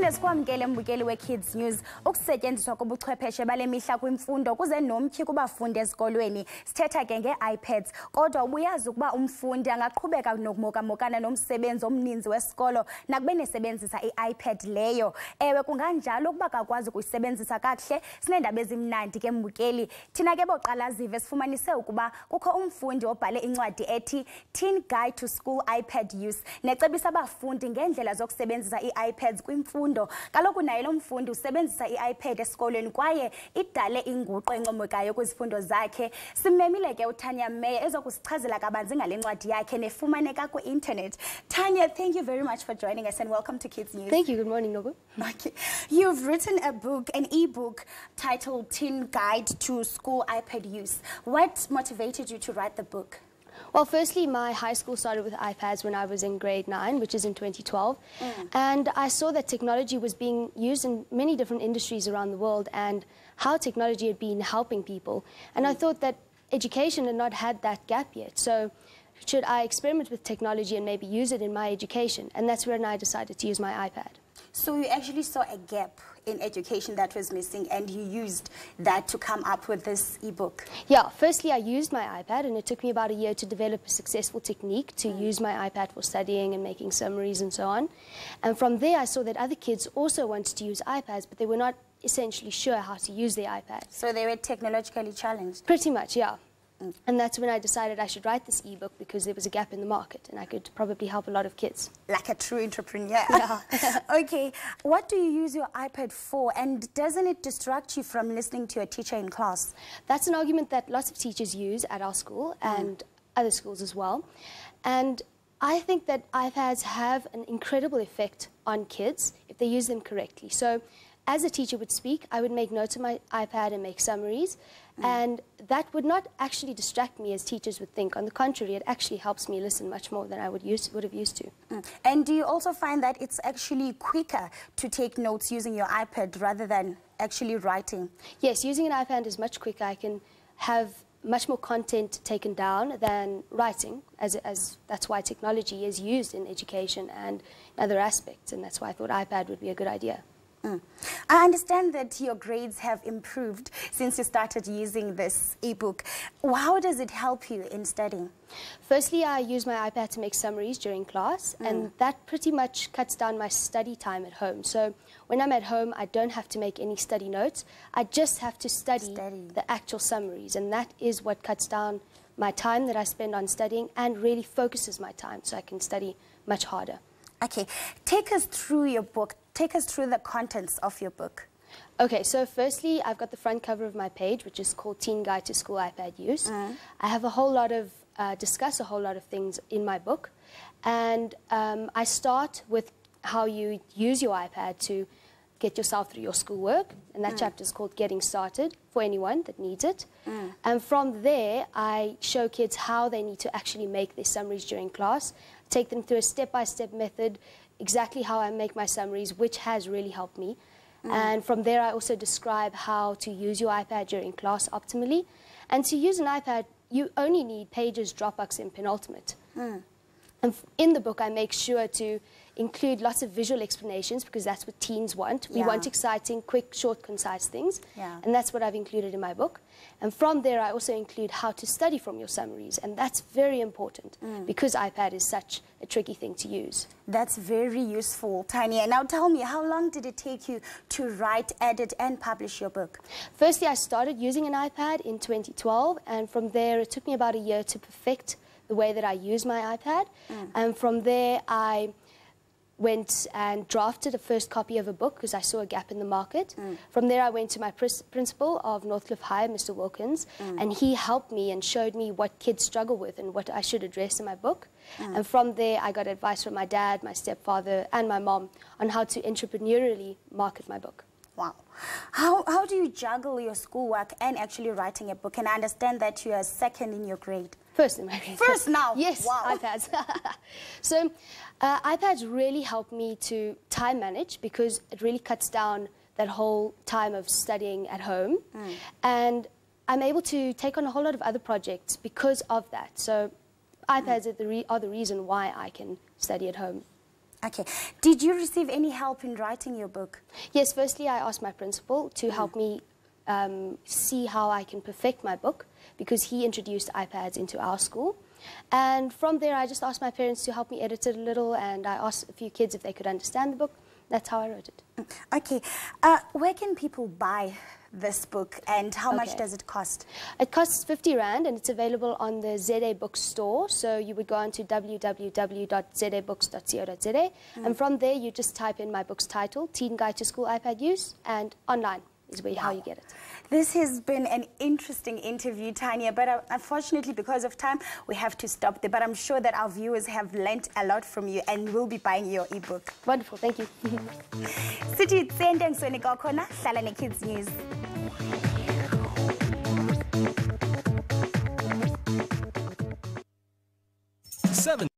Sikwamkele mbukeli we-Kids News. Ukusetyenziswa kobuchwepheshe bale mihla kwimfundo kuze nomtyhi kubafundi ezikolweni. Sithetha ke nge-iPads. Kodwa ubuyazi ukuba umfundi angaqhubeka nokumokamokana nomsebenzi omninzi wesikolo nakube nesebenzisa i-iPad leyo. Ewe kunganjalo ukuba akakwazi ukuyisebenzisa kakuhle. Sineendaba ezimnandi ke mbukeli. Thina ke boqala zive sifumanise ukuba kukho umfundi obhale incwadi ethi Teen Guide to School iPad Use. Necebisa abafundi ngendlela zokusebenzisa i-iPads kwimfundo. Kaloku naye lo mfundi usebenzisa i-iPad esikolweni kwaye idale inguqu encomokayo kwizifundo zakhe. Simemile ke uTanya Meyer ezokusichazela kabanzi ngale ncwadi yakhe nefumaneka ku-internet. Tanya, thank you very much for joining us and welcome to Kids News. Thank you. Good morning, Nobu. Okay. You've written a book, an e-book titled Teen Guide to School iPad Use. What motivated you to write the book? Well, firstly, my high school started with iPads when I was in grade 9, which is in 2012. And I saw that technology was being used in many different industries around the world and how technology had been helping people. And I thought that education had not had that gap yet. So should I experiment with technology and maybe use it in my education? And that's when I decided to use my iPad. So you actually saw a gap in education that was missing and you used that to come up with this e-book? Yeah, firstly I used my iPad and it took me about a year to develop a successful technique to use my iPad for studying and making summaries and so on. And from there I saw that other kids also wanted to use iPads, but they were not essentially sure how to use their iPad. So they were technologically challenged? Pretty much, yeah. And that's when I decided I should write this e-book because there was a gap in the market and I could probably help a lot of kids. Like a true entrepreneur. Yeah. Okay, what do you use your iPad for, and doesn't it distract you from listening to your teacher in class? That's an argument that lots of teachers use at our school and other schools as well. And I think that iPads have an incredible effect on kids if they use them correctly. So as a teacher would speak, I would make notes on my iPad and make summaries. And that would not actually distract me as teachers would think. On the contrary, it actually helps me listen much more than I would have used to. And do you also find that it's actually quicker to take notes using your iPad rather than actually writing? Yes, using an iPad is much quicker. I can have much more content taken down than writing, as that's why technology is used in education and other aspects, and that's why I thought iPad would be a good idea. I understand that your grades have improved since you started using this e-book. How does it help you in studying? Firstly, I use my iPad to make summaries during class, and that pretty much cuts down my study time at home. So when I'm at home, I don't have to make any study notes. I just have to study the actual summaries, and that is what cuts down my time that I spend on studying and really focuses my time so I can study much harder. Okay, take us through your book. Take us through the contents of your book. Okay, so firstly, I've got the front cover of my page, which is called Teen Guide to School iPad Use. I have a whole lot of, discuss a whole lot of things in my book. And I start with how you use your iPad to get yourself through your schoolwork. And that chapter is called Getting Started for anyone that needs it. And from there, I show kids how they need to actually make their summaries during class, take them through a step-by-step method, exactly how I make my summaries, which has really helped me. And from there, I also describe how to use your iPad during class optimally. And to use an iPad, you only need Pages, Dropbox, and Penultimate. And in the book, I make sure to include lots of visual explanations because that's what teens want. We want exciting, quick, short, concise things. And that's what I've included in my book. And from there, I also include how to study from your summaries. And that's very important because iPad is such a tricky thing to use. That's very useful, Tanya. Now tell me, how long did it take you to write, edit, and publish your book? Firstly, I started using an iPad in 2012. And from there, it took me about a year to perfect the way that I use my iPad. And from there, I went and drafted a first copy of a book because I saw a gap in the market. From there, I went to my principal of Northcliffe High, Mr. Wilkins, and he helped me and showed me what kids struggle with and what I should address in my book. And from there, I got advice from my dad, my stepfather, and my mom on how to entrepreneurially market my book. Wow. How do you juggle your schoolwork and actually writing a book? And I understand that you are second in your grade. First in my grade. First now? Yes, wow. iPads. So iPads really help me to time manage because it really cuts down that whole time of studying at home. And I'm able to take on a whole lot of other projects because of that. So iPads are the reason why I can study at home. Okay. Did you receive any help in writing your book? Yes, firstly I asked my principal to help me see how I can perfect my book, because he introduced iPads into our school. And from there I just asked my parents to help me edit it a little, and I asked a few kids if they could understand the book. That's how I wrote it. Okay. Where can people buy this book, and how much does it cost? It costs 50 Rand, and it's available on the ZA Books store. So you would go on to www.zabooks.co.za, and from there you just type in my book's title, Teen Guide to School iPad Use, and online is how you get it. This has been an interesting interview, Tanya, but unfortunately, because of time, we have to stop there. But I'm sure that our viewers have learnt a lot from you and will be buying your ebook. Wonderful, thank you. Sithi tsende ngisweni kwakhona hlala neKids News. 7